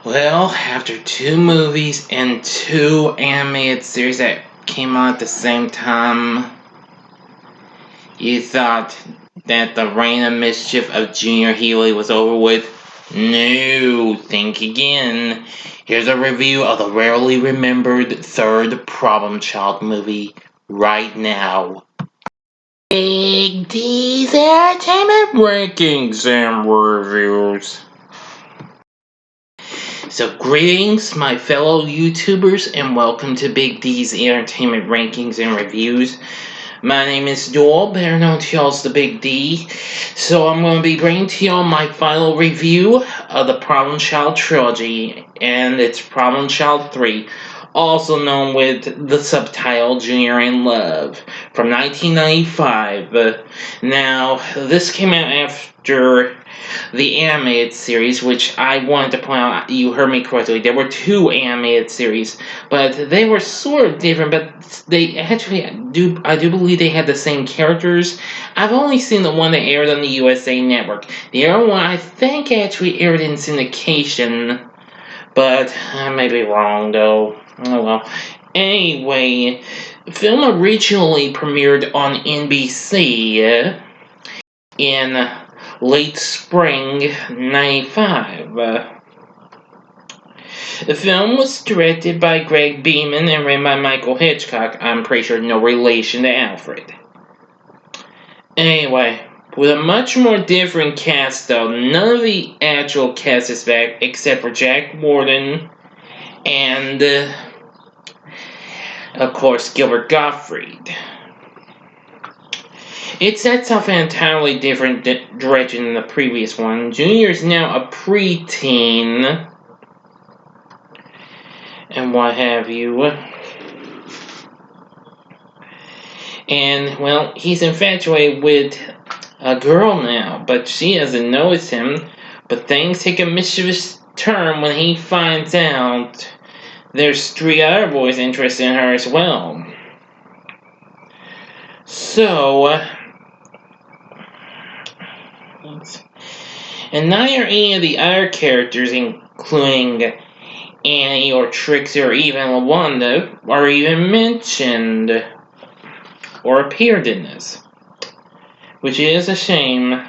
Well, after 2 movies and 2 animated series that came out at the same time, you thought that the reign of mischief of Junior Healy was over with? No, think again. Here's a review of the rarely remembered third Problem Child movie right now. Big D's Entertainment Rankings and Reviews. So greetings, my fellow YouTubers, and welcome to Big D's Entertainment Rankings and Reviews. My name is Joel, better known to y'all as the Big D. So I'm going to be bringing to y'all my final review of the Problem Child trilogy, and it's Problem Child 3, also known with the subtitle Junior in Love, from 1995. Now, this came out after the animated series, which I wanted to point out, you heard me correctly, there were 2 animated series, but they were sort of different, but they actually, I do believe they had the same characters. I've only seen the one that aired on the USA Network. The other one, I think, actually aired in syndication, but I may be wrong, though. Oh well. Anyway, the film originally premiered on NBC in late spring 95. The film was directed by Greg Beeman and written by Michael Hitchcock. I'm pretty sure no relation to Alfred. Anyway, with a much more different cast though, none of the actual cast is back except for Jack Warden and, of course, Gilbert Gottfried. It sets off an entirely different direction than the previous one. Junior is now a preteen and what have you. And, well, he's infatuated with a girl now, but she doesn't notice him. But things take a mischievous turn when he finds out there's 3 other boys interested in her as well. So, and neither any of the other characters, including Annie or Trixie or even LaWanda, are even mentioned or appeared in this, which is a shame.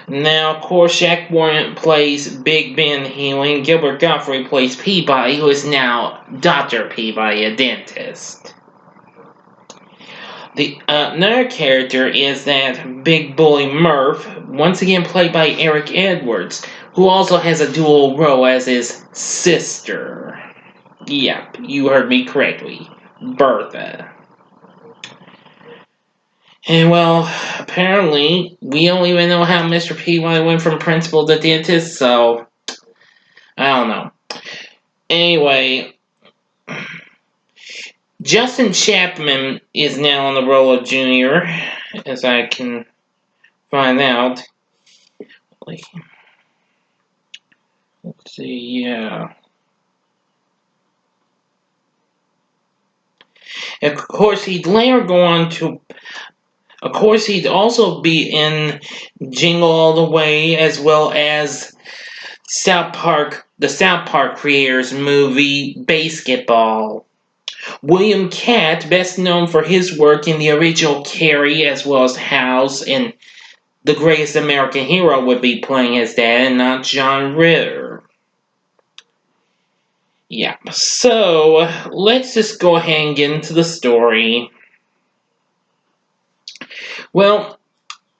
Now, of course, Jack Warden plays Big Ben Healy, and Gilbert Gottfried plays Peabody, who is now Dr. Peabody, a dentist. The another character is that big bully Murph, once again played by Eric Edwards, who also has a dual role as his sister. Yep, you heard me correctly, Bertha. And well, apparently, we don't even know how Mr. Peabody went from principal to dentist, so I don't know. Anyway, Justin Chapman is now on the role of Junior, as I can find out. Let's see, yeah. Of course, he'd later go on to... Of course, he'd also be in Jingle All the Way, as well as the South Park creators movie Basketball. William Katt, best known for his work in the original Carrie, as well as House, and The Greatest American Hero, would be playing his dad, and not John Ritter. Yeah, so let's just go ahead and get into the story. Well,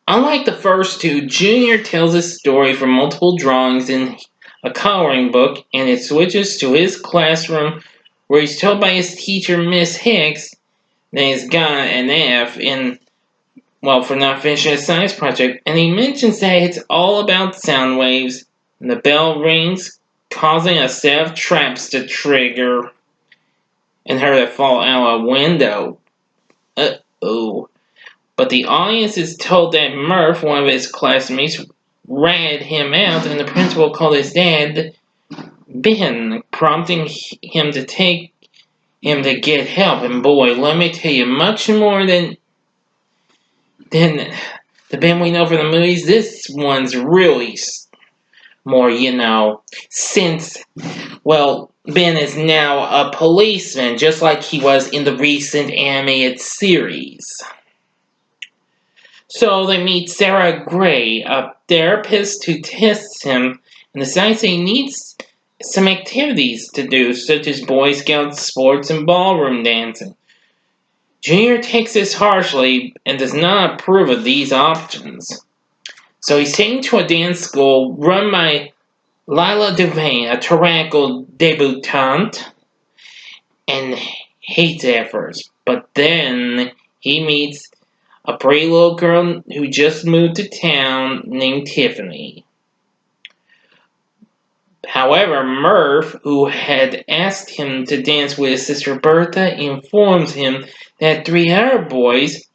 unlike the first 2, Junior tells his story from multiple drawings in a coloring book, and it switches to his classroom where he's told by his teacher, Miss Hicks, that he's got an F for not finishing a science project, and he mentions that it's all about sound waves, and the bell rings, causing a set of traps to trigger, and her to fall out a window. Uh-oh. But the audience is told that Murph, one of his classmates, ratted him out, and the principal called his dad Ben, prompting him to take him to get help. And boy, let me tell you, much more than the Ben we know from the movies, this one's really more, since, well, Ben is now a policeman, just like he was in the recent animated series. So they meet Sarah Gray, a therapist who tests him and decides he needs some activities to do, such as Boy Scout sports and ballroom dancing. Junior takes this harshly and does not approve of these options. So he's taken to a dance school run by Lila Devane, a tyrannical debutante, and hates it at first. But then he meets a pretty little girl who just moved to town named Tiffany. However, Murph, who had asked him to dance with his sister Bertha, informs him that three other boys,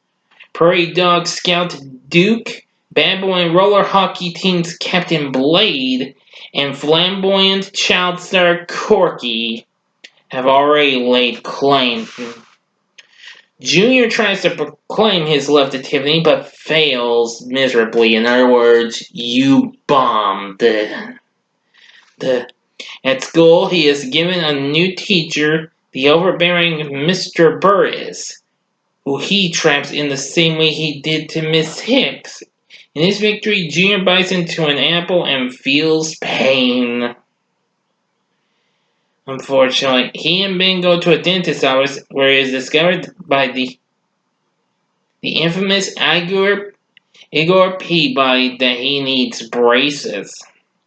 Prairie Dog Scout Duke, Bad Boy and Roller Hockey Team's Captain Blade, and flamboyant child star Corky, have already laid claim. Junior tries to proclaim his love to Tiffany, but fails miserably. In other words, you bombed. At school, he is given a new teacher, the overbearing Mr. Burris, who he traps in the same way he did to Miss Hicks. In his victory, Junior bites into an apple and feels pain. Unfortunately, he and Ben go to a dentist's office where he is discovered by the infamous Igor Peabody that he needs braces.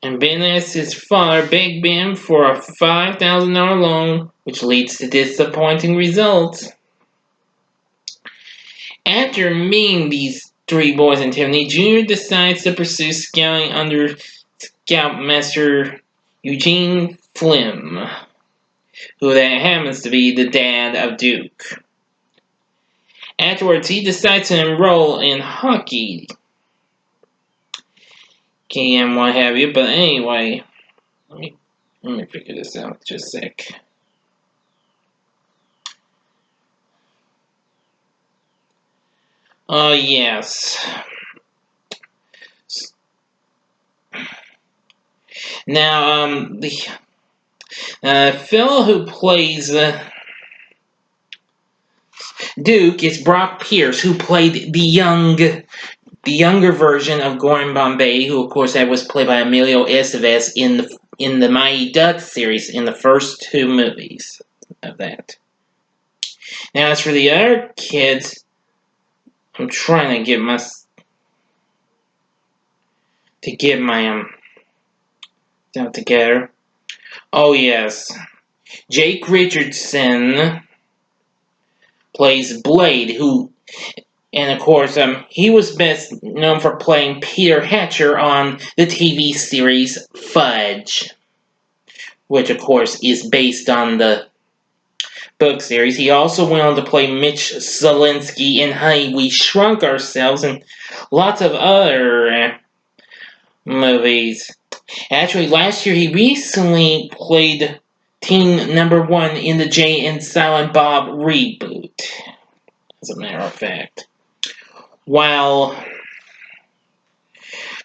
And Ben asks his father, Big Ben, for a $5,000 loan, which leads to disappointing results. After meeting these three boys in Tiffany, Junior decides to pursue scouting under Scoutmaster Eugene Flynn, who that happens to be the dad of Duke. Afterwards, he decides to enroll in hockey. And what have you, but anyway, let me figure this out just a sec. Yes. Now, the fellow who plays Duke is Brock Pierce, who played the younger version of Gordon Bombay, who of course that was played by Emilio Estevez in the Mighty Ducks series in the first two movies of that. Now, as for the other kids, I'm trying to get my stuff together. Oh yes, Jake Richardson plays Blade, and of course, he was best known for playing Peter Hatcher on the TV series Fudge, which of course is based on the book series. He also went on to play Mitch Zelinsky in Honey, We Shrunk Ourselves, and lots of other movies. Actually, last year he recently played Teen Number 1 in the Jay and Silent Bob reboot, as a matter of fact. While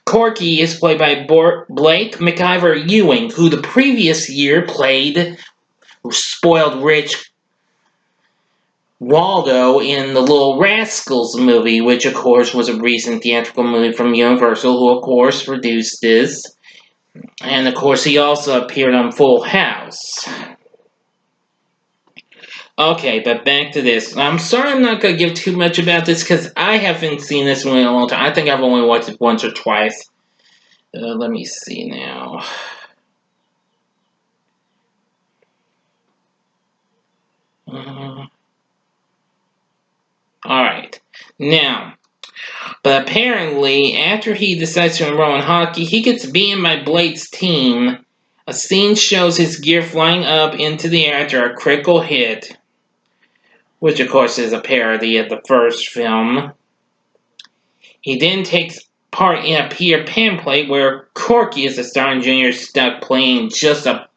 Corky is played by Blake McIver Ewing, who the previous year played spoiled rich Waldo in the Little Rascals movie, which of course was a recent theatrical movie from Universal, who of course produced this. And of course he also appeared on Full House. Okay, but back to this. I'm sorry I'm not going to give too much about this because I haven't seen this movie in a long time. I think I've only watched it once or twice. Let me see now. Alright. Now, but apparently, after he decides to enroll in hockey, he gets beaten by Blade's team. A scene shows his gear flying up into the air after a critical hit, which of course is a parody of the first film. He then takes part in a Peter Pan play where Corky is the star and Junior is stuck playing just a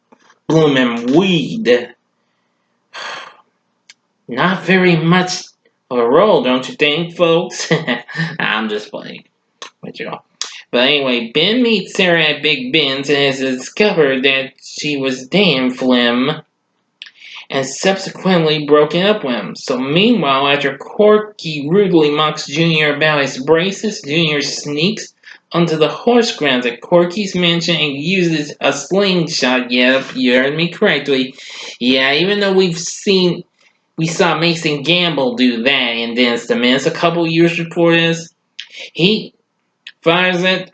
bloomin' weed. Not very much of a role, don't you think, folks? I'm just playing with y'all. But anyway, Ben meets Sarah at Big Ben's and has discovered that she was damn Flim and subsequently broken up with him. So meanwhile, after Corky rudely mocks Junior about his braces, Junior sneaks onto the horse grounds at Corky's mansion and uses a slingshot. Yep, you heard me correctly. Yeah, even though we saw Mason Gamble do that in Dennis the Menace a couple years before this, he fires it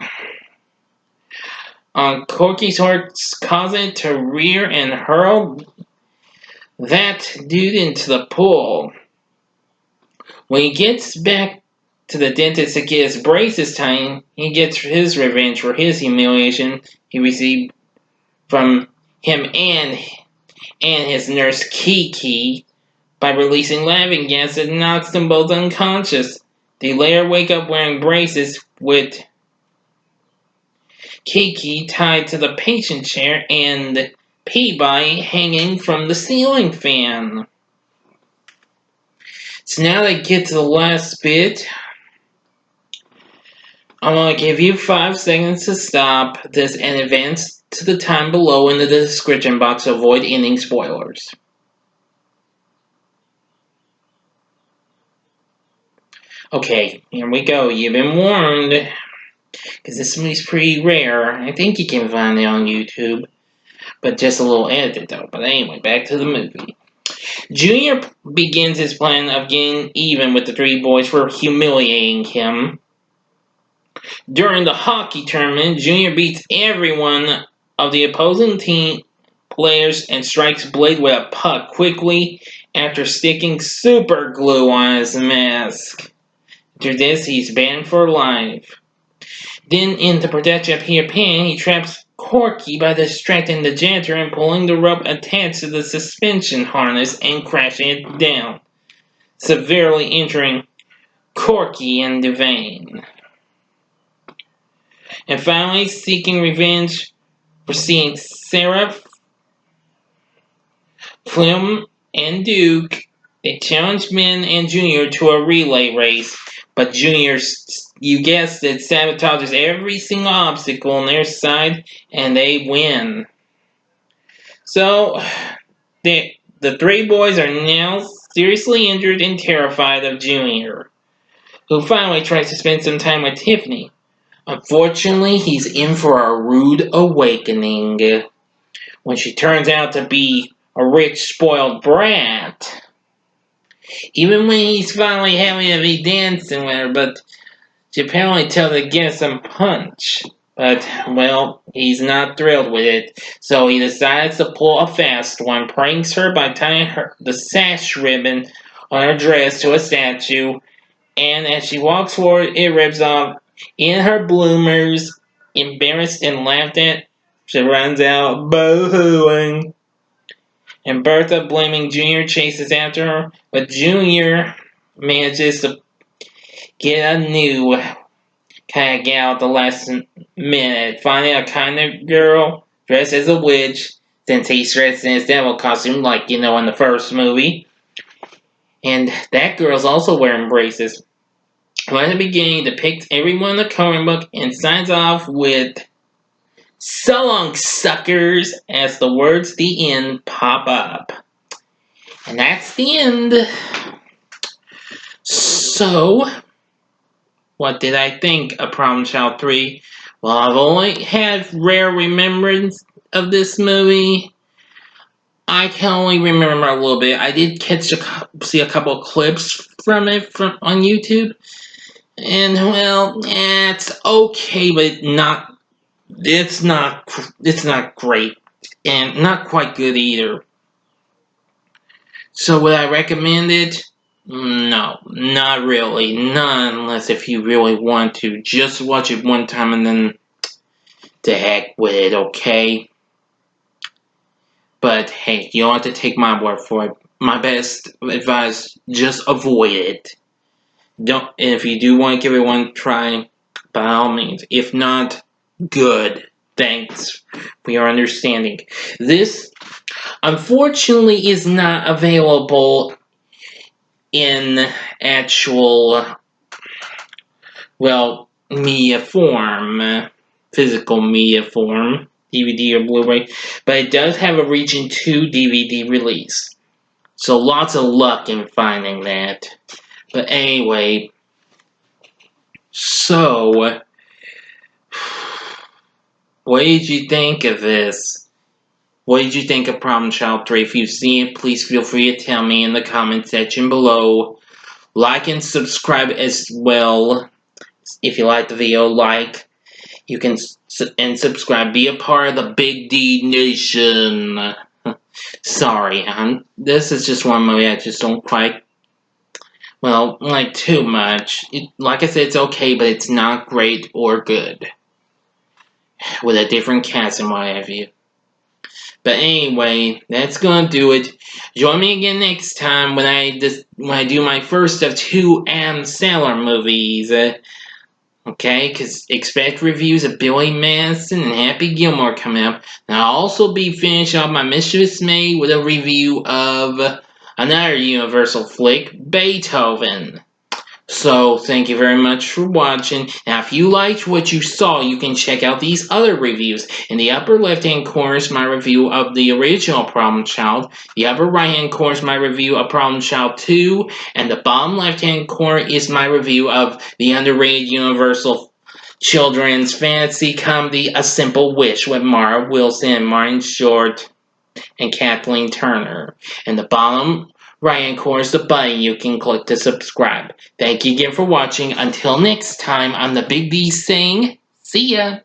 on Corky's horse, causing it to rear and hurl that dude into the pool. When he gets back to the dentist to get his braces tightened, he gets his revenge for his humiliation he received from him and his nurse Kiki by releasing laughing gas that knocks them both unconscious. They later wake up wearing braces with Kiki tied to the patient chair and Peabody hanging from the ceiling fan. So now they get to the last bit. I'm going to give you 5 seconds to stop this and advance to the time below in the description box to avoid ending spoilers. Okay, here we go. You've been warned. Because this movie's pretty rare. I think you can find it on YouTube. But just a little edited though. But anyway, back to the movie. Junior begins his plan of getting even with the 3 boys for humiliating him. During the hockey tournament, Junior beats every one of the opposing team players and strikes Blade with a puck quickly after sticking super glue on his mask. After this, he's banned for life. Then, in the protection of Peter Pan, he traps Corky by distracting the janitor and pulling the rope attached to the suspension harness and crashing it down, severely injuring Corky and Devane. And finally, seeking revenge for seeing Sarah, Flim, and Duke, they challenge Ben and Junior to a relay race, but Junior, you guessed it, sabotages every single obstacle on their side, and they win. So, the 3 boys are now seriously injured and terrified of Junior, who finally tries to spend some time with Tiffany. Unfortunately, he's in for a rude awakening when she turns out to be a rich, spoiled brat. Even when he's finally having to be dancing with her, but she apparently tells her to get some punch. But, well, he's not thrilled with it, so he decides to pull a fast one, pranks her by tying the sash ribbon on her dress to a statue, and as she walks forward, it rips off in her bloomers. Embarrassed and laughed at, she runs out, boo-hooing. And Bertha, blaming Junior, chases after her, but Junior manages to get a new kind of gal at the last minute, finding a kind of girl dressed as a witch, since he's dressed in his devil costume, like, in the first movie. And that girl's also wearing braces. Right at the beginning, depicts everyone in the comic book and signs off with "So long, suckers," as the words "the end" pop up. And that's the end. So, what did I think of Problem Child 3? Well, I've only had rare remembrance of this movie. I can only remember a little bit. I did see a couple of clips from it on YouTube. And, well, it's okay, but it's not great. And not quite good either. So would I recommend it? No, not really. Not unless if you really want to. Just watch it one time and then to heck with it, okay? But hey, you don't have to take my word for it. My best advice, just avoid it. If you do want to give it one try, by all means. If not, good. Thanks for your understanding. This, unfortunately, is not available in actual, well, media form, physical media form, DVD or Blu-ray, but it does have a Region 2 DVD release. So lots of luck in finding that. But anyway, so what did you think of this? What did you think of Problem Child 3? If you've seen it, please feel free to tell me in the comment section below. Like and subscribe as well. If you like the video, like. You can and subscribe. Be a part of the Big D Nation. Sorry, this is just one movie I just don't quite, well, like too much. Like I said, it's okay, but it's not great or good. With a different cast and what have you. But anyway, that's gonna do it. Join me again next time when I do my first of 2 Adam Sandler movies. Okay, because expect reviews of Billy Madison and Happy Gilmore coming up. And I'll also be finishing off my Mischievous May with a review of another Universal flick, Beethoven. So, thank you very much for watching. Now, if you liked what you saw, you can check out these other reviews. In the upper left-hand corner is my review of the original Problem Child. The upper right-hand corner is my review of Problem Child 2. And the bottom left-hand corner is my review of the underrated Universal children's fantasy comedy, A Simple Wish, with Mara Wilson and Martin Short and Kathleen Turner. And the bottom right-hand corner is the button you can click to subscribe. Thank you again for watching. Until next time, I'm the Big D saying, see ya!